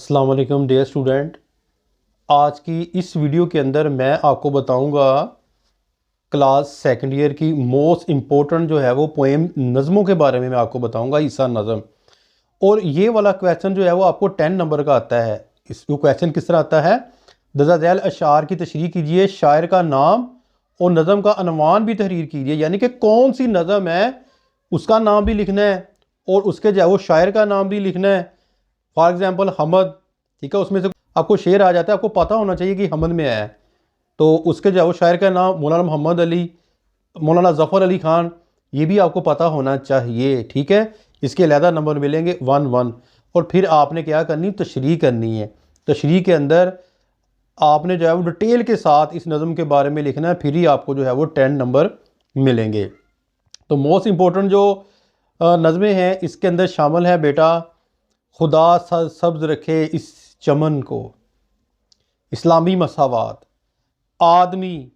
अस्सलाम वालेकुम dear student. आज की इस वीडियो के अंदर मैं आपको बताऊंगा क्लास सेकंड ईयर की मोस्ट इम्पोर्टेंट जो है वो पोएम नज़मों के बारे में मैं आपको बताऊंगा। ईसा नज़म, और ये वाला क्वेश्चन जो है वो आपको 10 नंबर का आता है। इसको क्वेश्चन किस तरह आता है, दर्जा झैल अशार की तशरीह कीजिए, शायर का नाम और नज़म का अनवान भी तहरीर कीजिए। यानी कि कौन सी नज़म है उसका नाम भी लिखना है और उसके जो है वो शायर का नाम भी लिखना है। फॉर एग्जाम्पल हमद, ठीक है, उसमें से आपको शेर आ जाता है, आपको पता होना चाहिए कि हमद में आया है, तो उसके जो है वो शायर का नाम मौलाना मोहम्मद अली, मौलाना ज़फ़र अली ख़ान, ये भी आपको पता होना चाहिए। ठीक है, इसके अलहदा नंबर मिलेंगे 1-1। और फिर आपने क्या करनी, तशरीह करनी है। तशरीह के अंदर आपने जो है वो डिटेल के साथ इस नज़म के बारे में लिखना है, फिर ही आपको जो है वो 10 नंबर मिलेंगे। तो मोस्ट इम्पोर्टेंट जो नज़में हैं इसके अंदर शामिल है बेटा, खुदा सब्ज़ रखे इस चमन को, इस्लामी मसावात, आदमी,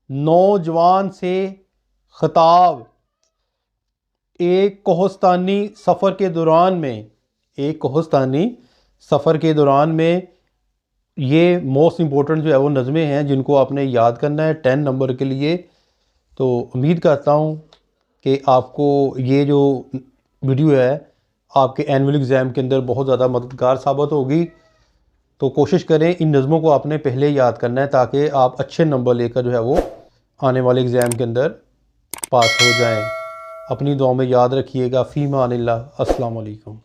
नौजवान से खिताब, एक कोहस्तानी सफ़र के दौरान में, एक कोहस्तानी सफ़र के दौरान में, ये मोस्ट इम्पोर्टेंट जो है वो नज़में हैं जिनको आपने याद करना है 10 नंबर के लिए। तो उम्मीद करता हूँ कि आपको ये जो वीडियो है आपके एनुअल एग्ज़ाम के अंदर बहुत ज़्यादा मददगार साबित होगी। तो कोशिश करें इन नज़मों को आपने पहले याद करना है ताकि आप अच्छे नंबर लेकर जो है वो आने वाले एग्ज़ाम के अंदर पास हो जाएं। अपनी दुआ में याद रखिएगा। फ़ीमा अनिल्लाह। अस्सलाम वालेकुम।